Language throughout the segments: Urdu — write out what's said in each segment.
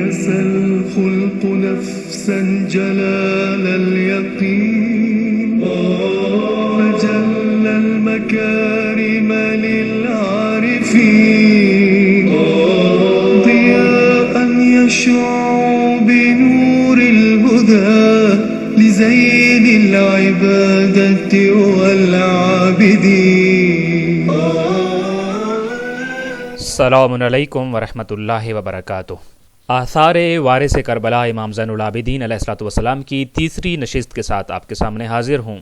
هندس الخلق نفسا جلال اليقين فجل المكارم للعارفين ضياء يشع بنور الهدى لزين العبادة والعابدين. السلام علیکم ورحمۃ اللہ وبرکاتہ. آثار وارث کربلا امام زین العابدین علیہ الصلوۃ والسلام کی تیسری نشست کے ساتھ آپ کے سامنے حاضر ہوں.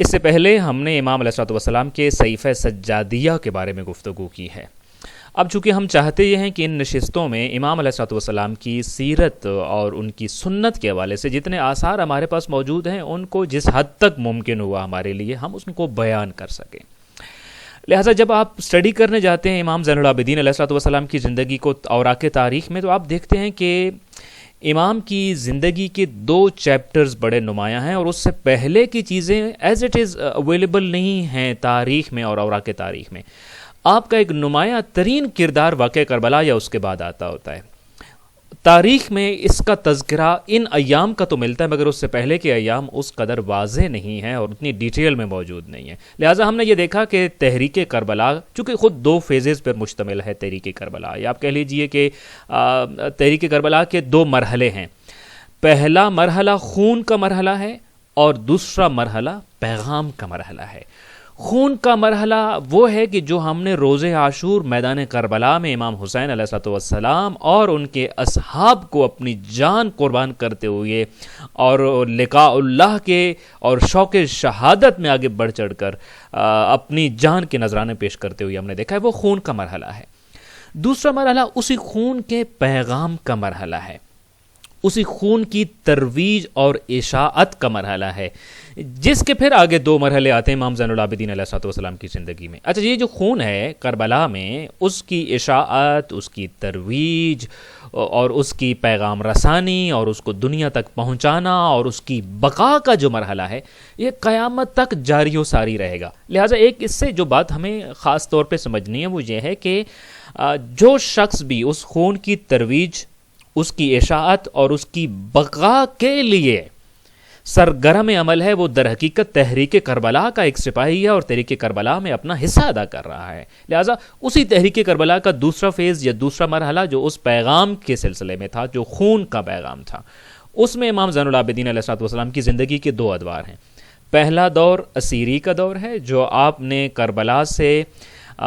اس سے پہلے ہم نے امام علیہ الصلوۃ والسلام کے صحیفہ سجادیہ کے بارے میں گفتگو کی ہے. اب چونکہ ہم چاہتے یہ ہیں کہ ان نشستوں میں امام علیہ الصلوۃ والسلام کی سیرت اور ان کی سنت کے حوالے سے جتنے آثار ہمارے پاس موجود ہیں ان کو جس حد تک ممکن ہوا ہمارے لیے ہم اس کو بیان کر سکیں. لہٰذا جب آپ اسٹڈی کرنے جاتے ہیں امام زین العابدین علیہ الصلوۃ والسلام کی زندگی کو اوراق تاریخ میں تو آپ دیکھتے ہیں کہ امام کی زندگی کے 2 چیپٹرز بڑے نمایاں ہیں اور اس سے پہلے کی چیزیں ایز اٹ از اویلیبل نہیں ہیں تاریخ میں اور اوراق تاریخ میں. آپ کا ایک نمایاں ترین کردار واقعہ کربلا یا اس کے بعد آتا ہوتا ہے. تاریخ میں اس کا تذکرہ ان ایام کا تو ملتا ہے مگر اس سے پہلے کے ایام اس قدر واضح نہیں ہیں اور اتنی ڈیٹیل میں موجود نہیں ہیں. لہٰذا ہم نے یہ دیکھا کہ تحریک کربلا چونکہ خود 2 فیزز پر مشتمل ہے. تحریک کربلا یا آپ کہہ لیجئے کہ تحریک کربلا کے 2 مرحلے ہیں. پہلا مرحلہ خون کا مرحلہ ہے اور دوسرا مرحلہ پیغام کا مرحلہ ہے. خون کا مرحلہ وہ ہے کہ جو ہم نے روز عاشور میدان کربلا میں امام حسین علیہ السلام اور ان کے اصحاب کو اپنی جان قربان کرتے ہوئے اور لقاء اللہ کے اور شوق شہادت میں آگے بڑھ چڑھ کر اپنی جان کے نذرانے پیش کرتے ہوئے ہم نے دیکھا ہے، وہ خون کا مرحلہ ہے. دوسرا مرحلہ اسی خون کے پیغام کا مرحلہ ہے، اسی خون کی ترویج اور اشاعت کا مرحلہ ہے، جس کے پھر آگے 2 مرحلے آتے ہیں امام زین العابدین علیہ السلام کی زندگی میں. اچھا، یہ جو خون ہے کربلا میں، اس کی اشاعت، اس کی ترویج اور اس کی پیغام رسانی اور اس کو دنیا تک پہنچانا اور اس کی بقا کا جو مرحلہ ہے یہ قیامت تک جاری و ساری رہے گا. لہٰذا ایک اس سے جو بات ہمیں خاص طور پہ سمجھنی ہے وہ یہ ہے کہ جو شخص بھی اس خون کی ترویج، اس کی اشاعت اور اس کی بقا کے لیے سرگرم عمل ہے، وہ در حقیقت تحریک کربلا کا ایک سپاہی ہے اور تحریک کربلا میں اپنا حصہ ادا کر رہا ہے. لہٰذا اسی تحریک کربلا کا دوسرا فیز یا دوسرا مرحلہ جو اس پیغام کے سلسلے میں تھا، جو خون کا پیغام تھا، اس میں امام زین العابدین علیہ السلام کی زندگی کے 2 ادوار ہیں. پہلا دور اسیری کا دور ہے جو آپ نے کربلا سے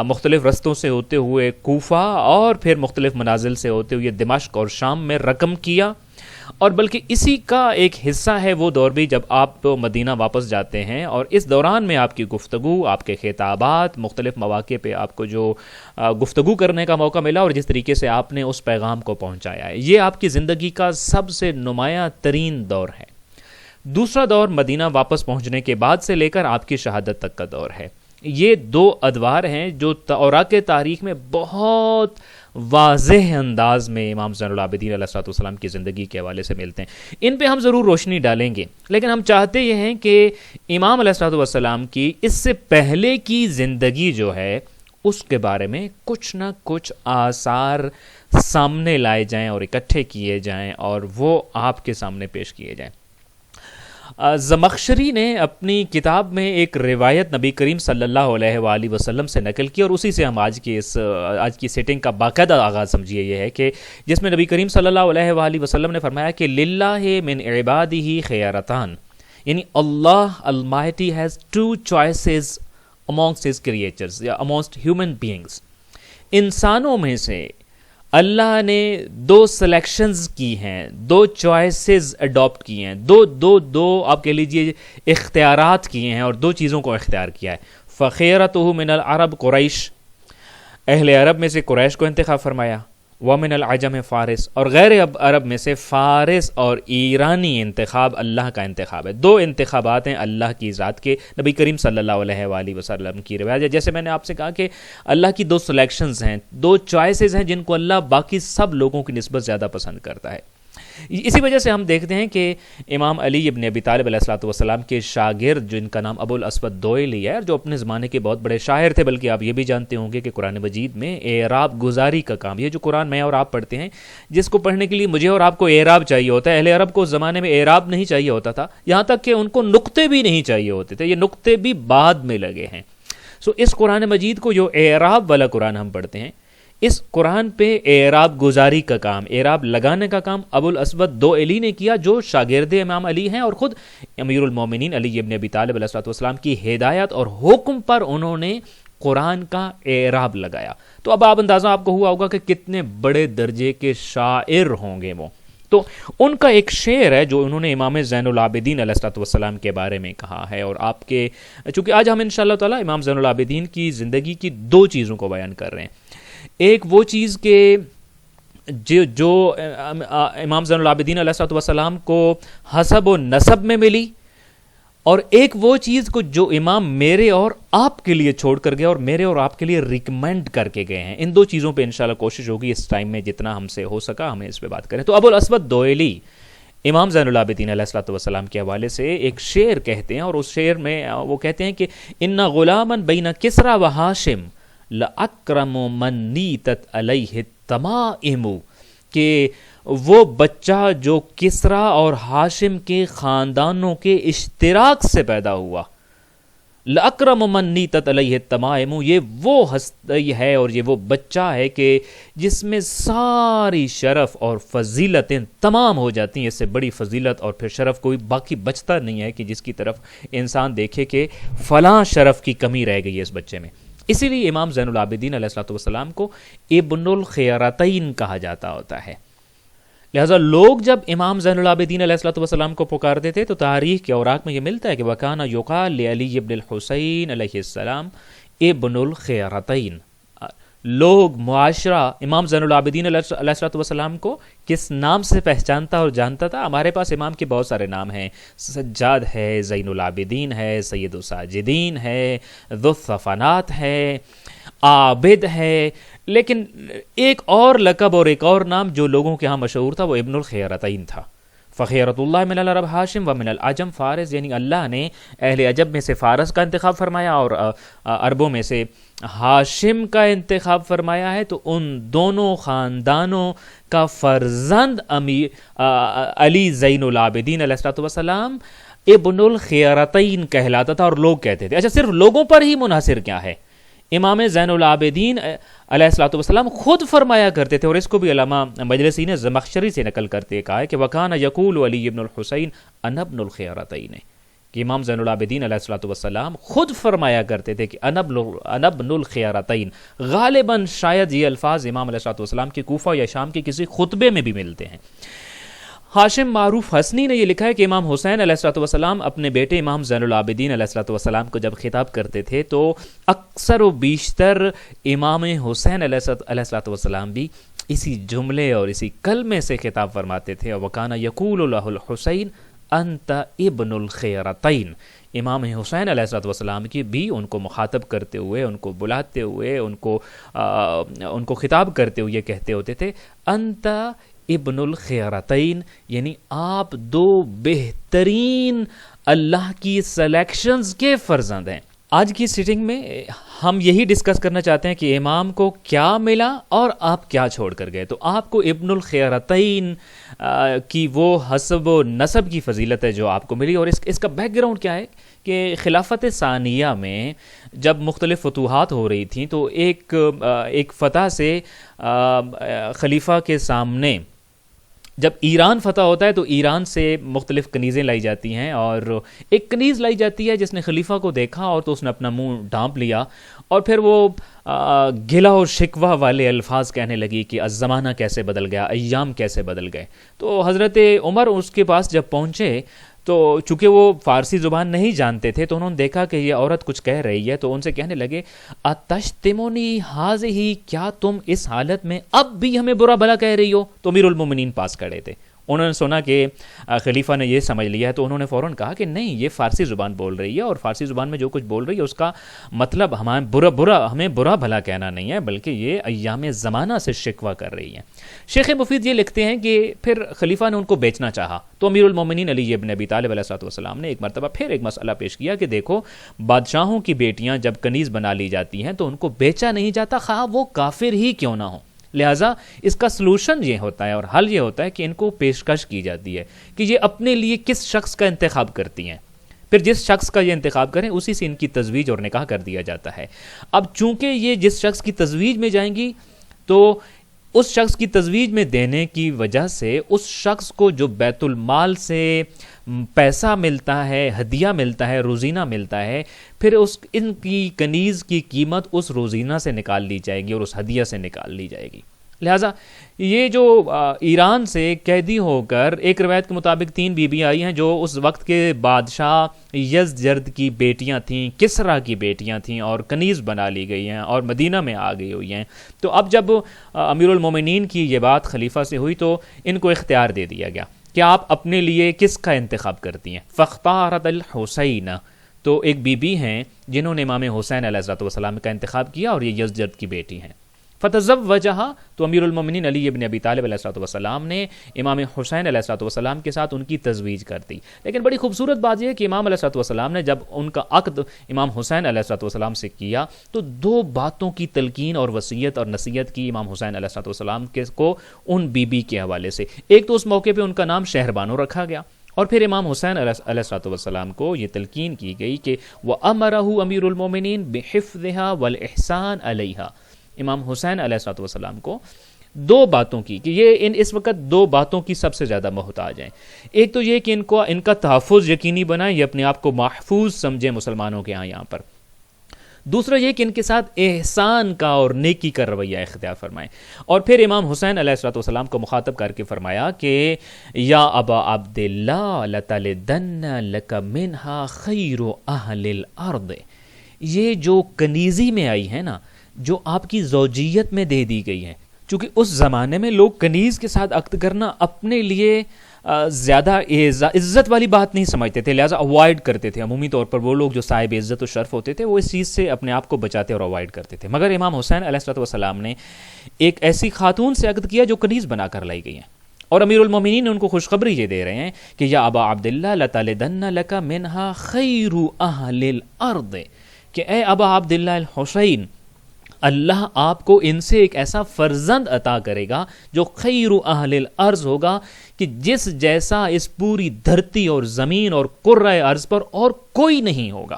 مختلف رستوں سے ہوتے ہوئے کوفہ اور پھر مختلف منازل سے ہوتے ہوئے دمشق اور شام میں رقم کیا، اور بلکہ اسی کا ایک حصہ ہے وہ دور بھی جب آپ مدینہ واپس جاتے ہیں. اور اس دوران میں آپ کی گفتگو، آپ کے خطابات، مختلف مواقع پہ آپ کو جو گفتگو کرنے کا موقع ملا اور جس طریقے سے آپ نے اس پیغام کو پہنچایا ہے، یہ آپ کی زندگی کا سب سے نمایاں ترین دور ہے. دوسرا دور مدینہ واپس پہنچنے کے بعد سے لے کر آپ کی شہادت تک کا دور ہے. یہ 2 ادوار ہیں جو اوراق تاریخ میں بہت واضح انداز میں امام زین العابدین علیہ السلام کی زندگی کے حوالے سے ملتے ہیں. ان پہ ہم ضرور روشنی ڈالیں گے، لیکن ہم چاہتے یہ ہیں کہ امام علیہ السلام کی اس سے پہلے کی زندگی جو ہے اس کے بارے میں کچھ نہ کچھ آثار سامنے لائے جائیں اور اکٹھے کیے جائیں اور وہ آپ کے سامنے پیش کیے جائیں. زمخشری نے اپنی کتاب میں ایک روایت نبی کریم صلی اللہ علیہ وآلہ وسلم سے نقل کی اور اسی سے ہم آج کی سیٹنگ کا باقاعدہ آغاز سمجھیے یہ ہے کہ جس میں نبی کریم صلی اللہ علیہ وآلہ وسلم نے فرمایا کہ للہ من عبادہ خیارتان، یعنی اللہ almighty has 2 choices amongst his creatures یا amongst human beings. انسانوں میں سے اللہ نے 2 سلیکشنز کی ہیں، 2 چوائسز اڈاپٹ کی ہیں، دو آپ کہہ لیجئے اختیارات کیے ہیں اور 2 چیزوں کو اختیار کیا ہے. فخیرتہ من العرب قریش، اہل عرب میں سے قریش کو انتخاب فرمایا، ومن العجم فارس، اور غیر عرب میں سے فارس اور ایرانی انتخاب اللہ کا انتخاب ہے. 2 انتخابات ہیں اللہ کی ذات کے، نبی کریم صلی اللہ علیہ وآلہ وسلم کی روایت ہے. جیسے میں نے آپ سے کہا کہ اللہ کی 2 سلیکشنز ہیں، 2 چوائسز ہیں جن کو اللہ باقی سب لوگوں کی نسبت زیادہ پسند کرتا ہے. اسی وجہ سے ہم دیکھتے ہیں کہ امام علی ابن ابی طالب علیہ الصلوۃ والسلام کے شاگرد جن کا نام ابو الاسود دوئلی ہے، جو اپنے زمانے کے بہت بڑے شاعر تھے، بلکہ آپ یہ بھی جانتے ہوں گے کہ قرآن مجید میں اعراب گزاری کا کام، یہ جو قرآن میں اور آپ پڑھتے ہیں، جس کو پڑھنے کے لیے مجھے اور آپ کو اعراب چاہیے ہوتا ہے، اہل عرب کو اس زمانے میں اعراب نہیں چاہیے ہوتا تھا، یہاں تک کہ ان کو نقطے بھی نہیں چاہیے ہوتے تھے، یہ نقطے بھی بعد میں لگے ہیں۔ اس قرآن مجید کو جو اعراب والا قرآن ہم پڑھتے ہیں، اس قرآن پہ اعراب گزاری کا کام، اعراب لگانے کا کام ابو الاسود دوئلی نے کیا، جو شاگرد امام علی ہیں اور خود امیر المومنین علی ابن ابی طالب علیہ السلام کی ہدایت اور حکم پر انہوں نے قرآن کا اعراب لگایا۔ تو اب آپ اندازہ آپ کو ہوا ہوگا کہ کتنے بڑے درجے کے شاعر ہوں گے وہ۔ تو ان کا ایک شعر ہے جو انہوں نے امام زین العابدین علیہ السلام کے بارے میں کہا ہے، اور آپ کے چونکہ آج ہم انشاءاللہ تعالی امام زین العابدین کی زندگی کی دو چیزوں کو بیان کر رہے ہیں۔ ایک وہ چیز کہ جو امام زین العابدین علیہ السلام کو حسب و نسب میں ملی، اور ایک وہ چیز کو جو امام میرے اور آپ کے لیے چھوڑ کر گئے اور میرے اور آپ کے لیے ریکمینڈ کر کے گئے ہیں۔ ان دو چیزوں پہ انشاءاللہ کوشش ہوگی اس ٹائم میں جتنا ہم سے ہو سکا ہمیں اس پہ بات کریں۔ تو ابو الاسود دوئلی امام زین العابدین علیہ السلام کے حوالے سے ایک شعر کہتے ہیں، اور اس شعر میں وہ کہتے ہیں کہ ان غلاما بین کسری و ہاشم لأکرم من نیتت علیہ التمائم، کہ وہ بچہ جو کسریٰ اور ہاشم کے خاندانوں کے اشتراک سے پیدا ہوا، لأکرم من نیتت علیہ التمائم، یہ وہ ہستی ہے اور یہ وہ بچہ ہے کہ جس میں ساری شرف اور فضیلتیں تمام ہو جاتی ہیں، اس سے بڑی فضیلت اور پھر شرف کوئی باقی بچتا نہیں ہے کہ جس کی طرف انسان دیکھے کہ فلاں شرف کی کمی رہ گئی ہے اس بچے میں۔ اسی لیے امام زین العابدین علیہ السلام کو ابن الخیرتین کہا جاتا ہوتا ہے۔ لہذا لوگ جب امام زین العابدین علیہ السلام کو پکارتے تھے تو تاریخ کے اوراق میں یہ ملتا ہے کہ وَكَانَ يُقَالُ لِعَلِيِّ ابن الحسین علیہ السلام ابن الخیرتین۔ لوگ معاشرہ امام زین العابدین علیہ السلام کو کس نام سے پہچانتا اور جانتا تھا؟ ہمارے پاس امام کے بہت سارے نام ہیں، سجاد ہے، زین العابدین ہے، سید الساجدین ہے، ذو الصفنات ہے، عابد ہے، لیکن ایک اور لقب اور ایک اور نام جو لوگوں کے ہاں مشہور تھا وہ ابن الخیرتین تھا۔ فخیرت اللہ من العرب ہاشم و من العجم فارس، یعنی اللہ نے اہل عجب میں سے فارس کا انتخاب فرمایا اور عربوں میں سے ہاشم کا انتخاب فرمایا ہے، تو ان دونوں خاندانوں کا فرزند علی زین العابدین علیہ السلام ابن الخیرتین کہلاتا تھا، اور لوگ کہتے تھے۔ اچھا، صرف لوگوں پر ہی منحصر کیا ہے؟ امام زین العابدین علیہ السلام خود فرمایا کرتے تھے، اور اس کو بھی علامہ مجلسی نے زمخشری سے نقل کرتے کہا ہے کہ وَكَانَ يَقُولُ علی ابن الحسین انا ابن الخیرتین، کہ امام زین العابدین علیہ السلام خود فرمایا کرتے تھے کہ انا ابن الخیرتین۔ غالباً شاید یہ الفاظ امام علیہ السلام کے کوفہ یا شام کے کسی خطبے میں بھی ملتے ہیں۔ ہاشم معروف حسنی نے یہ لکھا ہے کہ امام حسین علیہ السلام اپنے بیٹے امام زین العابدین علیہ السلام کو جب خطاب کرتے تھے تو اکثر و بیشتر امام حسین علیہ السلام بھی اسی جملے اور اسی کلمے سے خطاب فرماتے تھے، وَكَانَ يَقُولُ لَهُ الْحُسَيْنُ أَنْتَ ابن الخیرتین۔ امام حسین علیہ السلام کی بھی ان کو مخاطب کرتے ہوئے، ان کو بلاتے ہوئے، ان کو خطاب کرتے ہوئے کہتے ہوتے تھے انت ابن الخیرتین، یعنی آپ دو بہترین اللہ کی سلیکشنز کے فرزند ہیں۔ آج کی سیٹنگ میں ہم یہی ڈسکس کرنا چاہتے ہیں کہ امام کو کیا ملا اور آپ کیا چھوڑ کر گئے۔ تو آپ کو ابن الخیرتین کی وہ حسب و نسب کی فضیلت ہے جو آپ کو ملی، اور اس کا بیک گراؤنڈ کیا ہے کہ خلافت ثانیہ میں جب مختلف فتوحات ہو رہی تھیں تو ایک فتح سے خلیفہ کے سامنے جب ایران فتح ہوتا ہے تو ایران سے مختلف کنیزیں لائی جاتی ہیں، اور ایک کنیز لائی جاتی ہے جس نے خلیفہ کو دیکھا اور تو اس نے اپنا منہ ڈھانپ لیا، اور پھر وہ گلہ اور شکوہ والے الفاظ کہنے لگی کہ الزمانہ کیسے بدل گیا، ایام کیسے بدل گئے۔ تو حضرت عمر اس کے پاس جب پہنچے تو چونکہ وہ فارسی زبان نہیں جانتے تھے تو انہوں نے دیکھا کہ یہ عورت کچھ کہہ رہی ہے، تو ان سے کہنے لگے اتشتمونی ہذہ، کیا تم اس حالت میں اب بھی ہمیں برا بھلا کہہ رہی ہو؟ تو امیر المومنین پاس کھڑے تھے، انہوں نے سنا کہ خلیفہ نے یہ سمجھ لیا ہے تو انہوں نے فوراً کہا کہ نہیں، یہ فارسی زبان بول رہی ہے اور فارسی زبان میں جو کچھ بول رہی ہے اس کا مطلب ہمیں برا بھلا کہنا نہیں ہے، بلکہ یہ ایام زمانہ سے شکوہ کر رہی ہیں۔ شیخ مفید یہ لکھتے ہیں کہ پھر خلیفہ نے ان کو بیچنا چاہا تو امیر المومنین علی ابن ابی طالب علیہ السلام نے ایک مرتبہ پھر ایک مسئلہ پیش کیا کہ دیکھو، بادشاہوں کی بیٹیاں جب کنیز بنا لی جاتی ہیں تو ان کو بیچا نہیں جاتا، خواہ وہ کافر ہی کیوں نہ ہو، لہٰذا اس کا سلوشن یہ ہوتا ہے اور حل یہ ہوتا ہے کہ ان کو پیشکش کی جاتی ہے کہ یہ اپنے لیے کس شخص کا انتخاب کرتی ہیں، پھر جس شخص کا یہ انتخاب کریں اسی سے ان کی تزویج اور نکاح کر دیا جاتا ہے۔ اب چونکہ یہ جس شخص کی تزویج میں جائیں گی تو اس شخص کی تزویج میں دینے کی وجہ سے اس شخص کو جو بیت المال سے پیسہ ملتا ہے، ہدیہ ملتا ہے، روزینہ ملتا ہے، پھر ان کی کنیز کی قیمت اس روزینہ سے نکال لی جائے گی اور اس ہدیہ سے نکال لی جائے گی۔ لہٰذا یہ جو ایران سے قیدی ہو کر ایک روایت کے مطابق 3 بیویاں آئی ہیں جو اس وقت کے بادشاہ یزدجرد کی بیٹیاں تھیں، کسریٰ کی بیٹیاں تھیں اور کنیز بنا لی گئی ہیں اور مدینہ میں آ گئی ہوئی ہیں، تو اب جب امیر المومنین کی یہ بات خلیفہ سے ہوئی تو ان کو اختیار دے دیا گیا کہ آپ اپنے لیے کس کا انتخاب کرتی ہیں۔ فاختارت الحسین، تو ایک بی بی ہیں جنہوں نے امام حسین علیہ السلام کا انتخاب کیا اور یہ یزدجرد کی بیٹی ہیں۔ فتزوجہا، تو امیر المومنین علی ابن ابی طالب علیہ السلام نے امام حسین علیہ السلام کے ساتھ ان کی تزویج کر دی۔ لیکن بڑی خوبصورت بات یہ ہے کہ امام علیہ السلام نے جب ان کا عقد امام حسین علیہ السلام سے کیا تو 2 باتوں کی تلقین اور وصیت اور نصیحت کی امام حسین علیہ السلام کو ان بی بی کے حوالے سے۔ ایک تو اس موقع پہ ان کا نام شہربانو رکھا گیا، اور پھر امام حسین علیہ السلام کو یہ تلقین کی گئی کہ وَأَمَرَهُ أَمِيرُ الْمُؤْمِنِينَ بِحِفْظِهَا وَالْإِحْسَانِ عَلَيْهَا، امام حسین علیہ السلام کو 2 باتوں کی کہ یہ اس وقت 2 باتوں کی سب سے زیادہ محتاج ہیں۔ ایک تو یہ کہ ان کا تحفظ یقینی بنائیں، یہ اپنے آپ کو محفوظ سمجھیں مسلمانوں کے یہاں پر۔ دوسرا یہ کہ ان کے ساتھ احسان کا اور نیکی کا رویہ اختیار فرمائیں۔ اور پھر امام حسین علیہ السلام کو مخاطب کر کے فرمایا کہ یا ابا عبداللہ لتلدن لک منہا خیر اہل الارض، یہ جو کنیزی میں آئی ہے نا، جو آپ کی زوجیت میں دے دی گئی ہیں، چونکہ اس زمانے میں لوگ کنیز کے ساتھ عقد کرنا اپنے لیے زیادہ عزت والی بات نہیں سمجھتے تھے، لہٰذا اوائڈ کرتے تھے۔ عمومی طور پر وہ لوگ جو صاحب عزت و شرف ہوتے تھے وہ اس چیز سے اپنے آپ کو بچاتے اور اوائڈ کرتے تھے، مگر امام حسین علیہ السلام نے ایک ایسی خاتون سے عقد کیا جو کنیز بنا کر لائی گئی ہیں، اور امیر المومنین نے ان کو خوشخبری یہ دے رہے ہیں کہ یا ابا عبداللہ لتلدن لک منہا خیر اہل الارض، کہ اے ابا عبداللہ الحسین، اللہ آپ کو ان سے ایک ایسا فرزند عطا کرے گا جو خیر اہل الارض ہوگا، کہ جس جیسا اس پوری دھرتی اور زمین اور کرۂ ارض پر اور کوئی نہیں ہوگا۔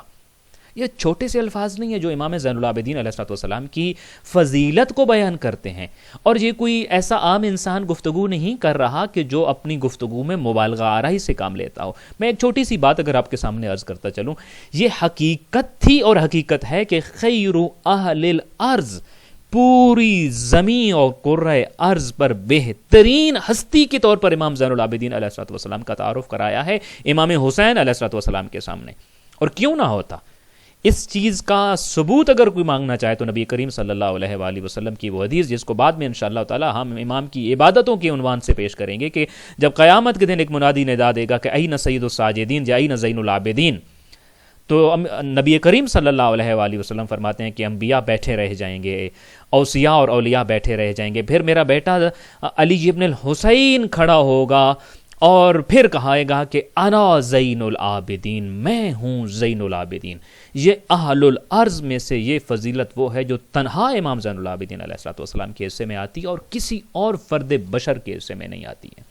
یہ چھوٹے سے الفاظ نہیں ہیں جو امام زین العابدین علیہ السلام کی فضیلت کو بیان کرتے ہیں، اور یہ کوئی ایسا عام انسان گفتگو نہیں کر رہا کہ جو اپنی گفتگو میں مبالغہ آرائی سے کام لیتا ہو۔ میں ایک چھوٹی سی بات اگر آپ کے سامنے عرض کرتا چلوں، یہ حقیقت تھی اور حقیقت ہے کہ خیر اہل الارض، پوری زمین اور کرۂ ارض پر بہترین ہستی کے طور پر امام زین العابدین علیہ السلام کا تعارف کرایا ہے امام حسین علیہ السلام کے سامنے۔ اور کیوں نہ ہوتا، اس چیز کا ثبوت اگر کوئی مانگنا چاہے تو نبی کریم صلی اللہ علیہ وآلہ وسلم کی وہ حدیث، جس کو بعد میں انشاءاللہ تعالی ہم امام کی عبادتوں کے عنوان سے پیش کریں گے، کہ جب قیامت کے دن ایک منادی ندا دے گا کہ این سید الساجدین یا این زین العابدین، تو نبی کریم صلی اللہ علیہ وآلہ وسلم فرماتے ہیں کہ انبیاء بیٹھے رہ جائیں گے، اوصیاء اور اولیاء بیٹھے رہ جائیں گے، پھر میرا بیٹا علی ابن الحسین کھڑا ہوگا اور پھر کہائے گا کہ انا زین العابدین، میں ہوں زین العابدین۔ یہ اہل الارض میں سے یہ فضیلت وہ ہے جو تنہا امام زین العابدین علیہ السلام کے حصے میں آتی ہے اور کسی اور فرد بشر کے حصے میں نہیں آتی ہے۔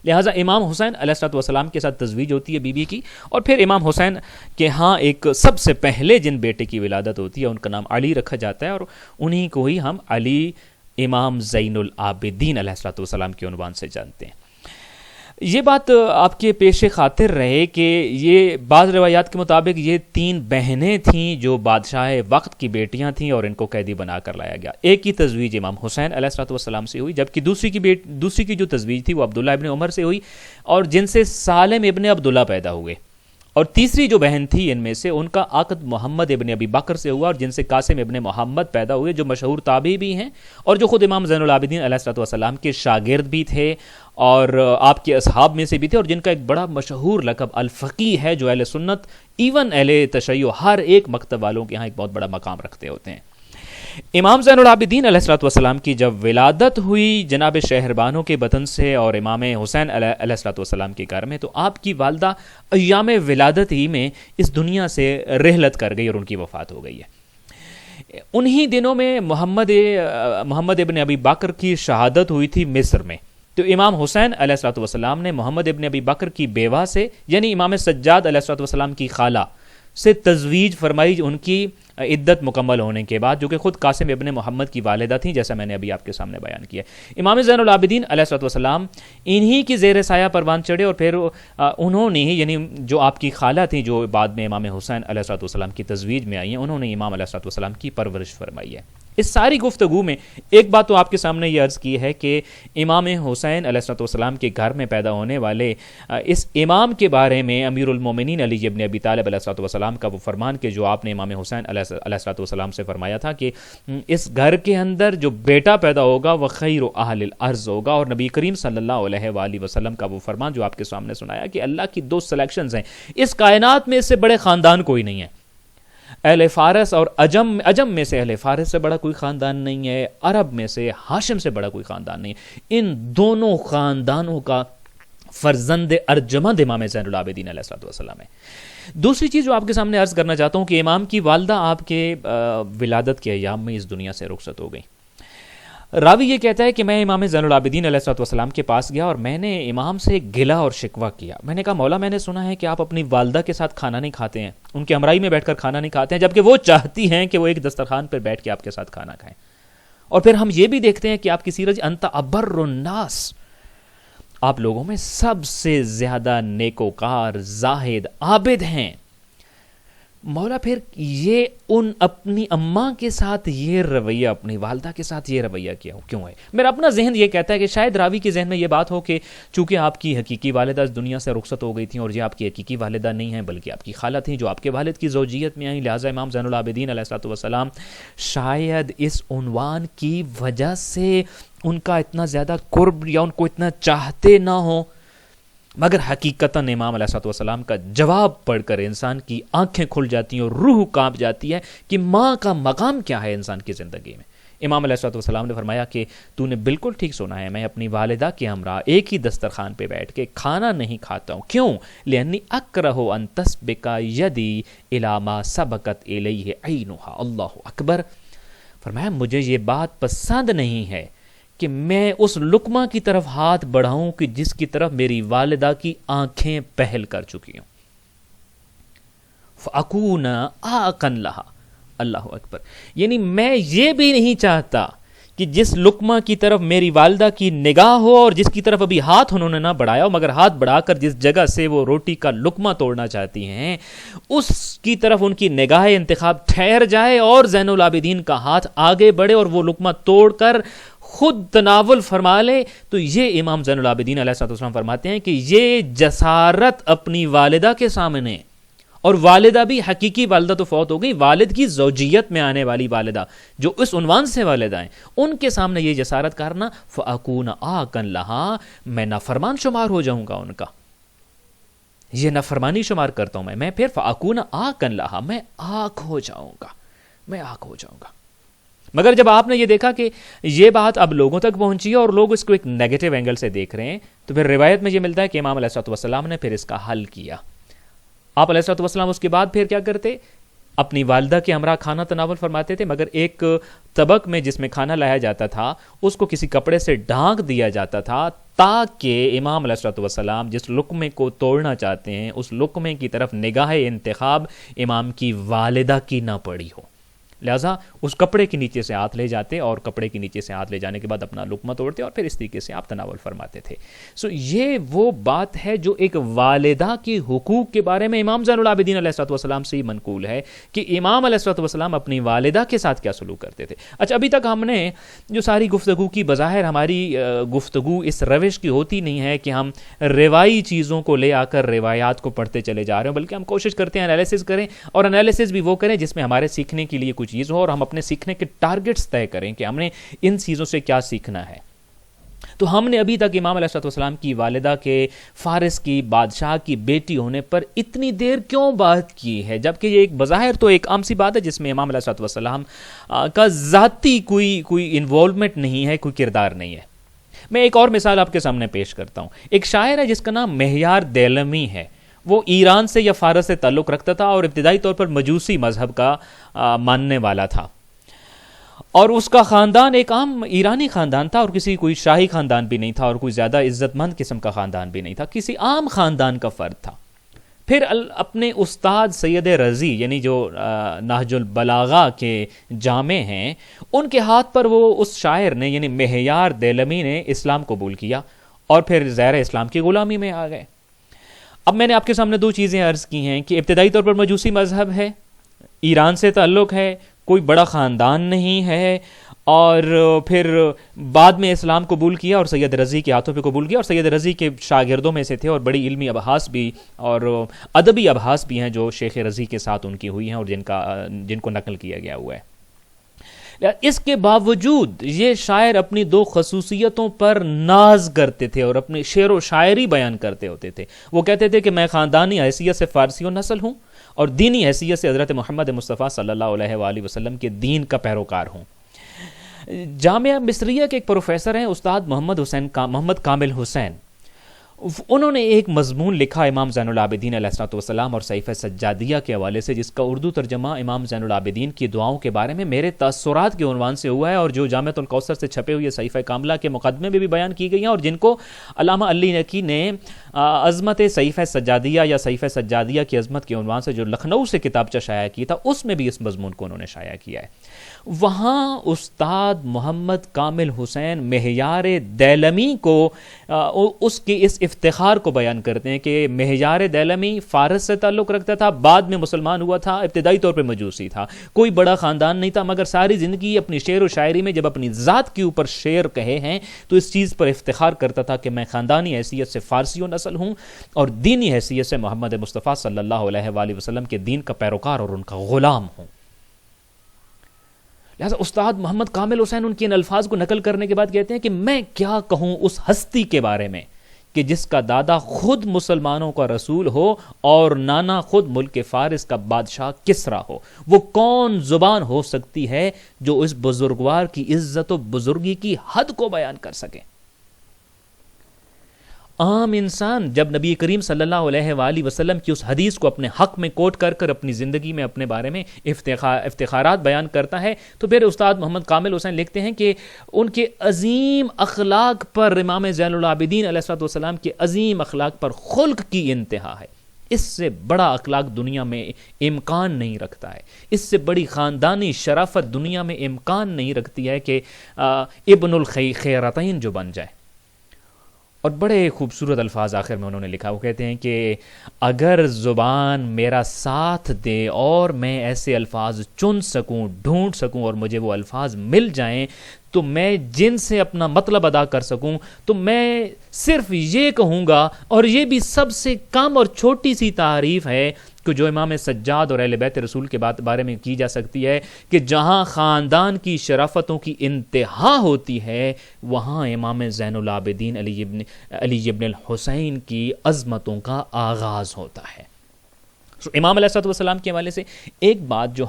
لہٰذا امام حسین علیہ السلام کے ساتھ تزویج ہوتی ہے بی بی کی، اور پھر امام حسین کے ہاں ایک سب سے پہلے جن بیٹے کی ولادت ہوتی ہے ان کا نام علی رکھا جاتا ہے، اور انہی کو ہی ہم علی امام زین العابدین علیہ السلام کے عنوان سے جانتے ہیں۔ یہ بات آپ کے پیش خاطر رہے کہ یہ بعض روایات کے مطابق یہ 3 بہنیں تھیں جو بادشاہ وقت کی بیٹیاں تھیں اور ان کو قیدی بنا کر لایا گیا۔ ایک کی تزویج امام حسین علیہ السلام سے ہوئی، جبکہ دوسری کی جو تزویج تھی وہ عبداللہ ابن عمر سے ہوئی، اور جن سے سالم ابن عبداللہ پیدا ہوئے، اور تیسری جو بہن تھی ان میں سے، ان کا عقد محمد ابن ابی بکر سے ہوا، اور جن سے قاسم ابن محمد پیدا ہوئے، جو مشہور تابعی بھی ہیں اور جو خود امام زین العابدین علیہ الصلوۃ والسلام کے شاگرد بھی تھے اور آپ کے اصحاب میں سے بھی تھے، اور جن کا ایک بڑا مشہور لقب الفقیہ ہے، جو اہل سنت ایون اہل تشیع ہر ایک مکتب والوں کے ہاں ایک بہت بڑا مقام رکھتے ہوتے ہیں۔ امام زین العابدین علیہ الصلوۃ والسلام کی جب ولادت ہوئی جناب شہربانو کے بطن سے اور امام حسین علیہ الصلوۃ والسلام کے گھر میں، تو آپ کی والدہ ایام ولادت ہی میں اس دنیا سے رحلت کر گئی اور ان کی وفات ہو گئی ہے۔ انہی دنوں میں محمد ابن ابی بکر کی شہادت ہوئی تھی مصر میں، تو امام حسین علیہ الصلوۃ والسلام نے محمد ابن ابی بکر کی بیوہ سے، یعنی امام سجاد علیہ الصلوۃ والسلام کی خالہ سے تزویج فرمائی ان کی عدت مکمل ہونے کے بعد، جو کہ خود قاسم ابن محمد کی والدہ تھیں، جیسا میں نے ابھی آپ کے سامنے بیان کیا۔ امام زین العابدین علیہ الصلوۃ والسلام انہی کی زیر سایہ پروان چڑھے، اور پھر انہوں نے یعنی جو آپ کی خالہ تھیں جو بعد میں امام حسین علیہ الصلوۃ والسلام کی تزویج میں آئی ہیں، انہوں نے امام علیہ الصلوۃ والسلام کی پرورش فرمائی ہے۔ اس ساری گفتگو میں ایک بات تو آپ کے سامنے یہ عرض کی ہے کہ امام حسین علیہ الصلوۃ والسلام کے گھر میں پیدا ہونے والے اس امام کے بارے میں امیر المومنین علی ابن ابی طالب علیہ الصلوۃ والسلام کا وہ فرمان کہ جو آپ نے امام حسین علیہ الصلوۃ والسلام سے فرمایا تھا کہ اس گھر کے اندر جو بیٹا پیدا ہوگا وہ خیر اہل الارض ہوگا، اور نبی کریم صلی اللہ علیہ وآلہ وسلم کا وہ فرمان جو آپ کے سامنے سنایا کہ اللہ کی دو سلیکشنز ہیں، اس کائنات میں اس سے بڑے خاندان کوئی نہیں ہے۔ اہل فارس اور عجم میں سے اہل فارس سے بڑا کوئی خاندان نہیں ہے، عرب میں سے ہاشم سے بڑا کوئی خاندان نہیں ہے۔ ان دونوں خاندانوں کا فرزند ارجمند امام زین العابدین علیہ الصلوۃ والسلام ہے۔ دوسری چیز جو آپ کے سامنے عرض کرنا چاہتا ہوں کہ امام کی والدہ آپ کے ولادت کے ایام میں اس دنیا سے رخصت ہو گئی۔ راوی یہ کہتا ہے کہ میں امام زین العابدین علیہ الصلوۃ والسلام کے پاس گیا اور میں نے امام سے گلہ اور شکوہ کیا۔ میں نے کہا مولا، میں نے سنا ہے کہ آپ اپنی والدہ کے ساتھ کھانا نہیں کھاتے ہیں، ان کے ہمراہی میں بیٹھ کر کھانا نہیں کھاتے ہیں، جبکہ وہ چاہتی ہیں کہ وہ ایک دسترخوان پر بیٹھ کے آپ کے ساتھ کھانا کھائیں۔ اور پھر ہم یہ بھی دیکھتے ہیں کہ آپ کی سیرت انت ابر الناس، آپ لوگوں میں سب سے زیادہ نیکوکار، زاہد، عابد ہیں۔ مولا پھر یہ ان اپنی اماں کے ساتھ یہ رویہ، اپنی والدہ کے ساتھ یہ رویہ کیوں ہے؟ میرا اپنا ذہن یہ کہتا ہے کہ شاید راوی کے ذہن میں یہ بات ہو کہ چونکہ آپ کی حقیقی والدہ اس دنیا سے رخصت ہو گئی تھیں اور یہ آپ کی حقیقی والدہ نہیں ہیں بلکہ آپ کی خالہ تھیں جو آپ کے والد کی زوجیت میں آئیں، لہٰذا امام زین العابدین علیہ الصلوۃ والسلام شاید اس عنوان کی وجہ سے ان کا اتنا زیادہ قرب یا ان کو اتنا چاہتے نہ ہوں، مگر حقیقتاً امام علیہ الصلوۃ والسلام کا جواب پڑھ کر انسان کی آنکھیں کھل جاتی ہیں اور روح کانپ جاتی ہے کہ ماں کا مقام کیا ہے انسان کی زندگی میں۔ امام علیہ الصلوۃ والسلام نے فرمایا کہ تو نے بالکل ٹھیک سنا ہے، میں اپنی والدہ کے ہمراہ ایک ہی دسترخوان پہ بیٹھ کے کھانا نہیں کھاتا ہوں۔ کیوں؟ لأنی اکرہ ان تسبق یدی الی ما سبقت الیہ عینھا۔ اللہ اکبر۔ فرمایا مجھے یہ بات پسند نہیں ہے کہ میں اس لقمہ کی طرف ہاتھ بڑھاؤں کہ جس کی طرف میری والدہ کی آنکھیں پہل کر چکی ہوں۔ فَأَكُونَ آقًا لَهَا۔ اللہ اکبر۔ یعنی میں یہ بھی نہیں چاہتا کہ جس لقمہ کی طرف میری والدہ کی نگاہ ہو اور جس کی طرف ابھی ہاتھ انہوں نے نہ بڑھایا ہو، مگر ہاتھ بڑھا کر جس جگہ سے وہ روٹی کا لقمہ توڑنا چاہتی ہیں اس کی طرف ان کی نگاہ انتخاب ٹھہر جائے اور زین العابدین کا ہاتھ آگے بڑھے اور وہ لقمہ توڑ کر خود تناول فرما لے، تو یہ امام زین العابدین علیہ السلام فرماتے ہیں کہ یہ جسارت اپنی والدہ کے سامنے، اور والدہ بھی حقیقی والدہ تو فوت ہو گئی، والد کی زوجیت میں آنے والی والدہ جو اس عنوان سے والدہ ہیں، ان کے سامنے یہ جسارت کرنا، فَأَكُونَ آقًا لَهَا، میں نافرمان شمار ہو جاؤں گا ان کا، یہ نافرمانی شمار کرتا ہوں میں پھر فَأَكُونَ آقًا لَهَا، میں آنکھ ہو جاؤں گا، میں آنکھ ہو جاؤں گا۔ مگر جب آپ نے یہ دیکھا کہ یہ بات اب لوگوں تک پہنچی ہے اور لوگ اس کو ایک نیگیٹو اینگل سے دیکھ رہے ہیں، تو پھر روایت میں یہ ملتا ہے کہ امام علیہ السلام نے پھر اس کا حل کیا۔ آپ علیہ السلام اس کے بعد پھر کیا کرتے؟ اپنی والدہ کے ہمراہ کھانا تناول فرماتے تھے، مگر ایک طبق میں جس میں کھانا لایا جاتا تھا اس کو کسی کپڑے سے ڈھانک دیا جاتا تھا تاکہ امام علیہ السلام جس لقمے کو توڑنا چاہتے ہیں اس لقمے کی طرف نگاہ انتخاب امام کی والدہ کی نہ پڑی ہو۔ لہٰذا اس کپڑے کے نیچے سے ہاتھ لے جاتے اور کپڑے کے نیچے سے ہاتھ لے جانے کے بعد اپنا لقمہ توڑتے اور پھر اس طریقے سے آپ تناول فرماتے تھے. یہ وہ بات ہے جو ایک والدہ کے حقوق کے بارے میں امام زین العابدین علیہ الصلوۃ والسلام سے ہی منقول ہے کہ امام علیہ الصلوۃ والسلام اپنی والدہ کے ساتھ کیا سلوک کرتے تھے. اچھا، ابھی تک ہم نے جو ساری گفتگو کی، بظاہر ہماری گفتگو اس روش کی ہوتی نہیں ہے کہ ہم روایی چیزوں کو لے آ کر روایات کو پڑھتے چلے جا رہے ہیں، بلکہ ہم کوشش کرتے ہیں انالیسس کریں، اور انالیسس بھی وہ کریں جس میں ہمارے سیکھنے کے لیے کچھ چیز ہو اور ہم اپنے سیکھنے کے ٹارگٹس طے کریں کہ ہم نے ان چیزوں سے کیا سیکھنا ہے. تو ہم نے ابھی تک امام علیہ الصلوۃ والسلام کی والدہ کے فارس کی بادشاہ کی بیٹی ہونے پر اتنی دیر کیوں بات کی ہے، جبکہ یہ ایک بظاہر تو ایک عام سی بات ہے جس میں امام علیہ الصلوۃ والسلام کا ذاتی کوئی انوالومنٹ نہیں ہے، کوئی کردار نہیں ہے. میں ایک اور مثال آپ کے سامنے پیش کرتا ہوں. ایک شاعر ہے جس کا نام مہیار دیلمی ہے. وہ ایران سے یا فارس سے تعلق رکھتا تھا اور ابتدائی طور پر مجوسی مذہب کا ماننے والا تھا، اور اس کا خاندان ایک عام ایرانی خاندان تھا، اور کوئی شاہی خاندان بھی نہیں تھا اور کوئی زیادہ عزت مند قسم کا خاندان بھی نہیں تھا، کسی عام خاندان کا فرد تھا. پھر اپنے استاد سید رضی، یعنی جو نہج البلاغہ کے جامع ہیں، ان کے ہاتھ پر وہ اس شاعر نے یعنی مہیار دیلمی نے اسلام قبول کیا اور پھر زہر اسلام کی غلامی میں آ گئے. اب میں نے آپ کے سامنے دو چیزیں عرض کی ہیں کہ ابتدائی طور پر مجوسی مذہب ہے، ایران سے تعلق ہے، کوئی بڑا خاندان نہیں ہے، اور پھر بعد میں اسلام قبول کیا اور سید رضی کے ہاتھوں پہ قبول کیا، اور سید رضی کے شاگردوں میں سے تھے، اور بڑی علمی ابحاث بھی اور ادبی ابحاث بھی ہیں جو شیخ رضی کے ساتھ ان کی ہوئی ہیں اور جن کو نقل کیا گیا ہوا ہے. اس کے باوجود یہ شاعر اپنی دو خصوصیتوں پر ناز کرتے تھے اور اپنی شعر و شاعری بیان کرتے ہوتے تھے. وہ کہتے تھے کہ میں خاندانی حیثیت سے فارسی و نسل ہوں اور دینی حیثیت سے حضرت محمد مصطفیٰ صلی اللہ علیہ وآلہ وسلم کے دین کا پیروکار ہوں. جامعہ مصریہ کے ایک پروفیسر ہیں استاد محمد کامل حسین. انہوں نے ایک مضمون لکھا امام زین العابدین علیہ الصلوۃ والسلام اور صحیفہ سجادیہ کے حوالے سے، جس کا اردو ترجمہ امام زین العابدین کی دعاؤں کے بارے میں میرے تاثرات کے عنوان سے ہوا ہے، اور جو جامعۃ الکوثر سے چھپے ہوئے صحیفہ کاملہ کے مقدمے میں بھی بیان کی گئی ہیں، اور جن کو علامہ علی نقی نے عظمت صحیفہ سجادیہ یا صحیفہ سجادیہ کی عظمت کے عنوان سے جو لکھنؤ سے کتابچہ شائع کی تھا، اس میں بھی اس مضمون کو انہوں نے شائع کیا ہے. وہاں استاد محمد کامل حسین مہیار دیلمی کو اس کے اس افتخار کو بیان کرتے ہیں کہ مہیار دیلمی فارس سے تعلق رکھتا تھا، بعد میں مسلمان ہوا تھا، ابتدائی طور پہ مجوسی تھا، کوئی بڑا خاندان نہیں تھا، مگر ساری زندگی اپنی شعر و شاعری میں جب اپنی ذات کے اوپر شعر کہے ہیں تو اس چیز پر افتخار کرتا تھا کہ میں خاندانی حیثیت سے فارسی و نسل ہوں اور دینی حیثیت سے محمد مصطفیٰ صلی اللہ علیہ وآلہ وسلم کے دین کا پیروکار اور ان کا غلام ہوں. لہٰذا استاد محمد کامل حسین ان کے ان الفاظ کو نقل کرنے کے بعد کہتے ہیں کہ میں کیا کہوں اس ہستی کے بارے میں کہ جس کا دادا خود مسلمانوں کا رسول ہو اور نانا خود ملک فارس کا بادشاہ کسرا ہو. وہ کون زبان ہو سکتی ہے جو اس بزرگوار کی عزت و بزرگی کی حد کو بیان کر سکے. عام انسان جب نبی کریم صلی اللہ علیہ وآلہ وسلم کی اس حدیث کو اپنے حق میں کوٹ کر کر اپنی زندگی میں اپنے بارے میں افتخارات بیان کرتا ہے، تو پھر استاد محمد کامل حسین لکھتے ہیں کہ ان کے عظیم اخلاق پر، امام زین العابدین علیہ الصلوۃ والسلام کے عظیم اخلاق پر خلق کی انتہا ہے. اس سے بڑا اخلاق دنیا میں امکان نہیں رکھتا ہے، اس سے بڑی خاندانی شرافت دنیا میں امکان نہیں رکھتی ہے کہ ابن الخیرتین جو بن جائے. اور بڑے خوبصورت الفاظ آخر میں انہوں نے لکھا. وہ کہتے ہیں کہ اگر زبان میرا ساتھ دے اور میں ایسے الفاظ چن سکوں، ڈھونڈ سکوں اور مجھے وہ الفاظ مل جائیں تو میں جن سے اپنا مطلب ادا کر سکوں، تو میں صرف یہ کہوں گا، اور یہ بھی سب سے کم اور چھوٹی سی تعریف ہے کہ جو امام سجاد اور اہل بیت رسول کے بارے میں کی جا سکتی ہے، کہ جہاں خاندان کی شرافتوں کی انتہا ہوتی ہے وہاں امام زین العابدین علی ابن الحسین کی عظمتوں کا آغاز ہوتا ہے. امام علیہ الصلوۃ والسلام کے حوالے سے ایک بات جو